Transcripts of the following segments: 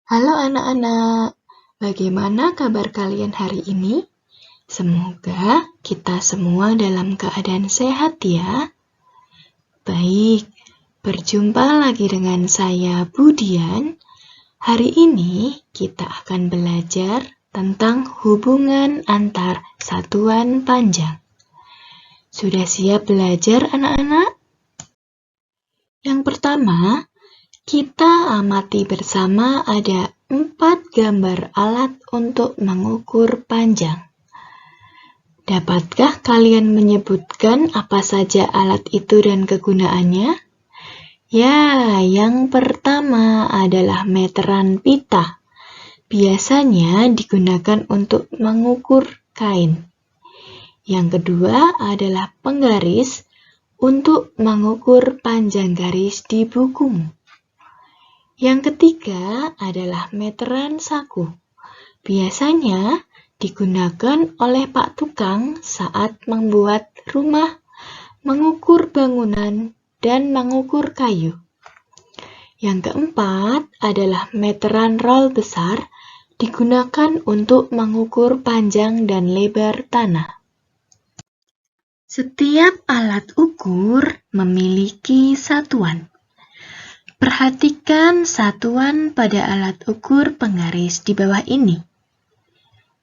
Halo anak-anak, bagaimana kabar kalian hari ini? Semoga kita semua dalam keadaan sehat ya. Baik, berjumpa lagi dengan saya Budian. Hari ini kita akan belajar tentang hubungan antar satuan panjang. Sudah siap belajar anak-anak? Yang pertama, kita amati bersama ada 4 gambar alat untuk mengukur panjang. Dapatkah kalian menyebutkan apa saja alat itu dan kegunaannya? Ya, yang pertama adalah meteran pita. Biasanya digunakan untuk mengukur kain. Yang kedua adalah penggaris untuk mengukur panjang garis di bukumu. Yang ketiga adalah meteran saku. Biasanya digunakan oleh Pak Tukang saat membuat rumah, mengukur bangunan, dan mengukur kayu. Yang keempat adalah meteran roll besar, digunakan untuk mengukur panjang dan lebar tanah. Setiap alat ukur memiliki satuan. Perhatikan satuan pada alat ukur penggaris di bawah ini.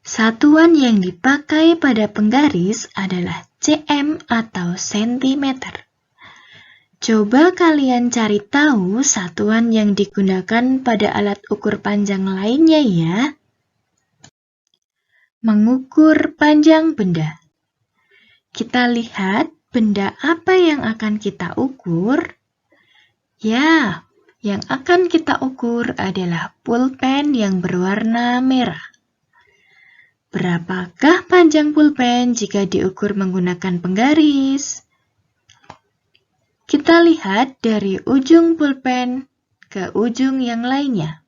Satuan yang dipakai pada penggaris adalah cm atau sentimeter. Coba kalian cari tahu satuan yang digunakan pada alat ukur panjang lainnya ya. Mengukur panjang benda. Kita lihat benda apa yang akan kita ukur. Ya, yang akan kita ukur adalah pulpen yang berwarna merah. Berapakah panjang pulpen jika diukur menggunakan penggaris? Kita lihat dari ujung pulpen ke ujung yang lainnya.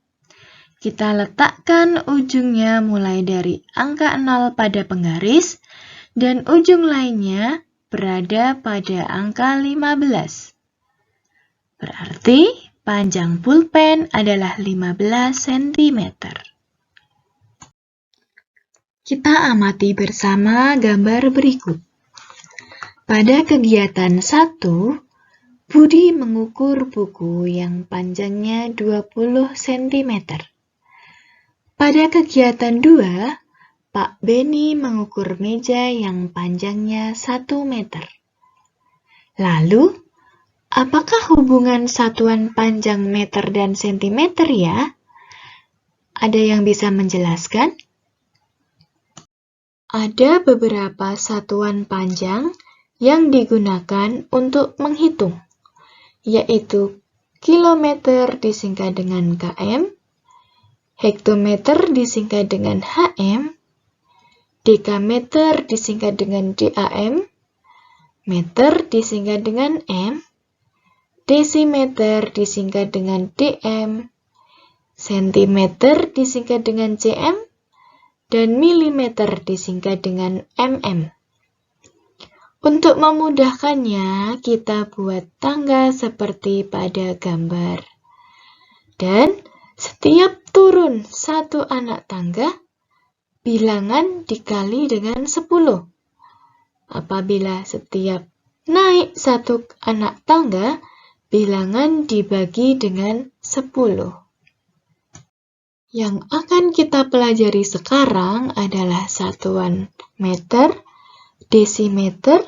Kita letakkan ujungnya mulai dari angka 0 pada penggaris dan ujung lainnya berada pada angka 15. Berarti panjang pulpen adalah 15 cm. Kita amati bersama gambar berikut. Pada kegiatan 1, Budi mengukur buku yang panjangnya 20 cm. Pada kegiatan 2, Pak Beni mengukur meja yang panjangnya 1 meter. Lalu, apakah hubungan satuan panjang meter dan sentimeter ya? Ada yang bisa menjelaskan? Ada beberapa satuan panjang yang digunakan untuk menghitung, yaitu kilometer disingkat dengan km, hektometer disingkat dengan hm, dekameter disingkat dengan dam, meter disingkat dengan m, desimeter disingkat dengan dm, sentimeter disingkat dengan cm, dan milimeter disingkat dengan mm. Untuk memudahkannya, kita buat tangga seperti pada gambar. Dan setiap turun satu anak tangga, bilangan dikali dengan 10. Apabila setiap naik satu anak tangga, bilangan dibagi dengan 10. Yang akan kita pelajari sekarang adalah satuan meter, desimeter,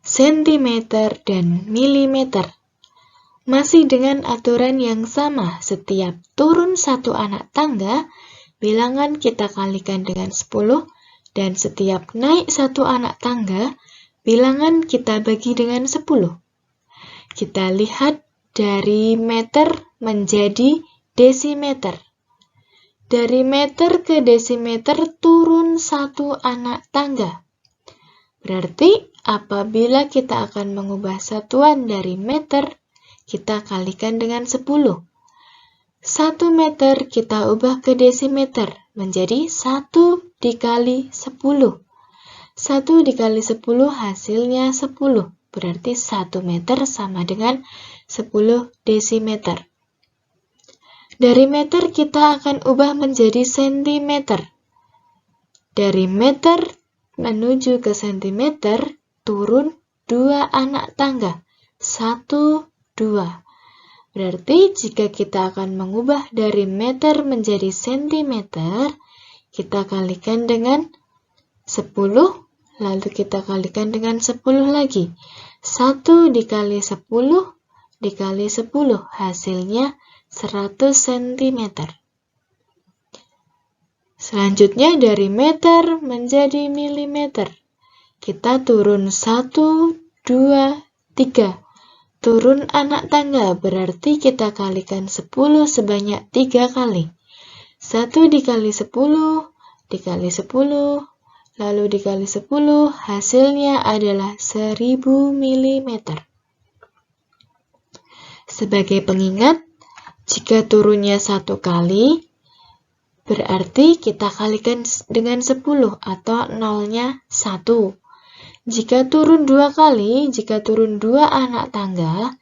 sentimeter, dan milimeter. Masih dengan aturan yang sama, setiap turun satu anak tangga, bilangan kita kalikan dengan 10, dan setiap naik satu anak tangga, bilangan kita bagi dengan 10. Kita lihat dari meter menjadi desimeter. Dari meter ke desimeter turun satu anak tangga. Berarti apabila kita akan mengubah satuan dari meter, kita kalikan dengan 10. 1 meter kita ubah ke desimeter menjadi 1 dikali 10. 1 dikali 10 hasilnya 10. Berarti 1 meter sama dengan 10 desimeter. Dari meter kita akan ubah menjadi sentimeter. Dari meter menuju ke sentimeter, turun 2 anak tangga. 1, 2. Berarti jika kita akan mengubah dari meter menjadi sentimeter, kita kalikan dengan 10, lalu kita kalikan dengan 10 lagi. 1 dikali 10 dikali 10, hasilnya 100 cm. Selanjutnya dari meter menjadi milimeter. Kita turun 1, 2, 3. Turun anak tangga, berarti kita kalikan 10 sebanyak 3 kali. 1 dikali 10, dikali 10, lalu dikali 10, hasilnya adalah 1000 mm. Sebagai pengingat, jika turunnya 1 kali, berarti kita kalikan dengan 10 atau nolnya 1. Jika turun 2 kali, jika turun 2 anak tangga,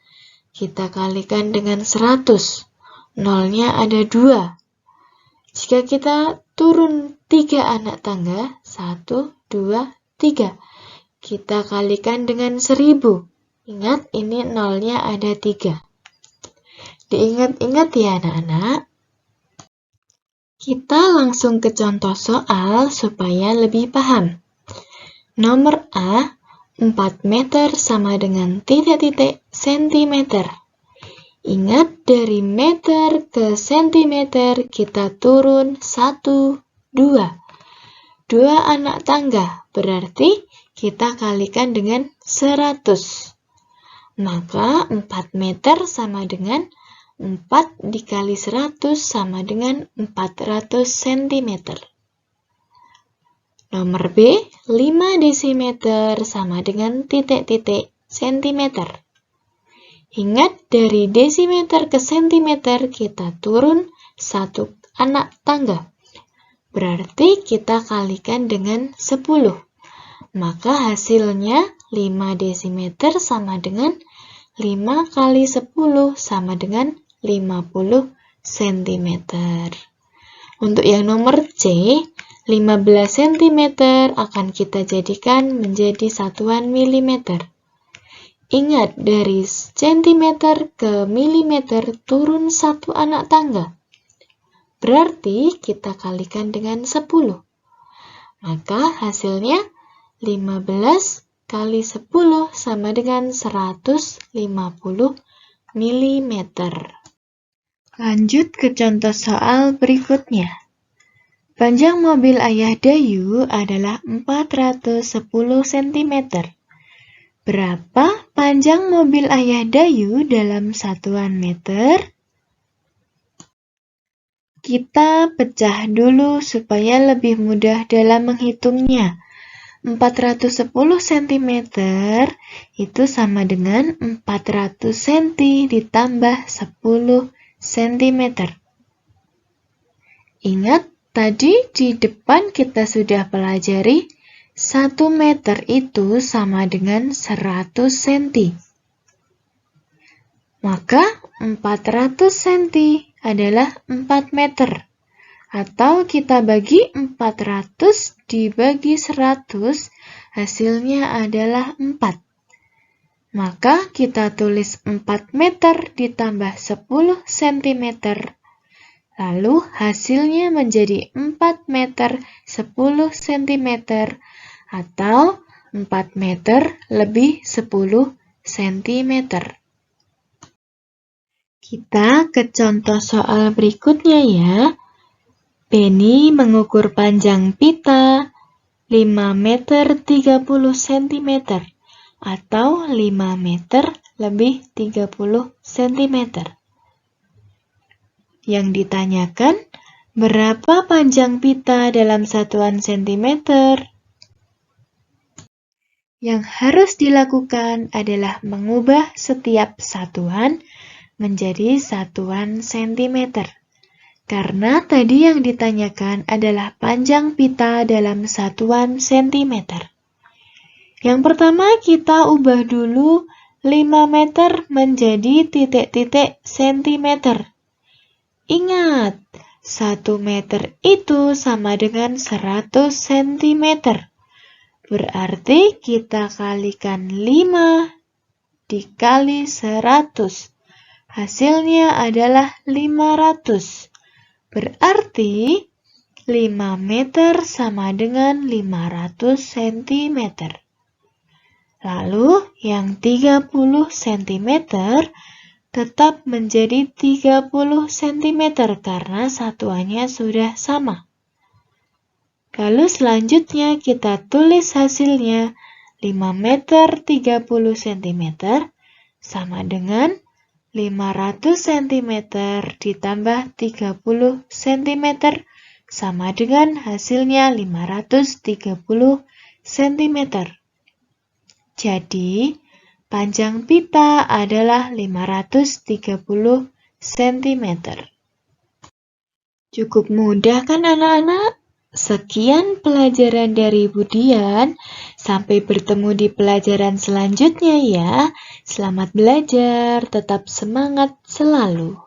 kita kalikan dengan 100. Nolnya ada 2. Jika kita turun 3 anak tangga, 1, 2, 3, kita kalikan dengan 1000. Ingat, ini nolnya ada 3. Diingat-ingat ya anak-anak. Kita langsung ke contoh soal supaya lebih paham. Nomor A, 4 meter sama dengan titik-titik sentimeter. Ingat, dari meter ke sentimeter kita turun 1, 2. 2 anak tangga, berarti kita kalikan dengan 100. Maka 4 meter sama dengan 4 dikali 100 sama dengan 400 cm. Nomor B, 5 desimeter sama dengan titik-titik sentimeter. Ingat, dari desimeter ke sentimeter kita turun 1 anak tangga. Berarti kita kalikan dengan 10. Maka hasilnya 5 desimeter sama dengan 5 kali 10 sama dengan 50 cm. Untuk yang nomor C, 15 cm akan kita jadikan menjadi satuan milimeter. Ingat, dari sentimeter ke milimeter turun 1 anak tangga. Berarti kita kalikan dengan 10. Maka hasilnya 15 kali 10 sama dengan 150 mm. Lanjut ke contoh soal berikutnya. Panjang mobil Ayah Dayu adalah 410 cm. Berapa panjang mobil Ayah Dayu dalam satuan meter? Kita pecah dulu supaya lebih mudah dalam menghitungnya. 410 cm itu sama dengan 400 cm ditambah 10 cm. Ingat, tadi di depan kita sudah pelajari 1 meter itu sama dengan 100 cm. Maka 400 cm adalah 4 meter. Atau kita bagi 400 dibagi 100, hasilnya adalah 4. Maka kita tulis 4 meter ditambah 10 cm. Lalu hasilnya menjadi 4 meter 10 cm atau 4 meter lebih 10 cm. Kita ke contoh soal berikutnya ya. Benny mengukur panjang pita 5 meter 30 cm atau 5 meter lebih 30 cm. Yang ditanyakan, berapa panjang pita dalam satuan sentimeter? Yang harus dilakukan adalah mengubah setiap satuan menjadi satuan sentimeter. Karena tadi yang ditanyakan adalah panjang pita dalam satuan sentimeter. Yang pertama kita ubah dulu 5 meter menjadi titik-titik sentimeter. Ingat, 1 meter itu sama dengan 100 cm. Berarti kita kalikan 5 dikali 100. Hasilnya adalah 500. Berarti 5 meter sama dengan 500 cm. Lalu yang 30 cm tetap menjadi 30 cm karena satuannya sudah sama. Lalu selanjutnya kita tulis hasilnya 5 meter 30 cm sama dengan 500 cm ditambah 30 cm sama dengan hasilnya 530 cm. Jadi, panjang pipa adalah 530 cm. Cukup mudah kan anak-anak? Sekian pelajaran dari Bu Dian. Sampai bertemu di pelajaran selanjutnya ya. Selamat belajar, tetap semangat selalu.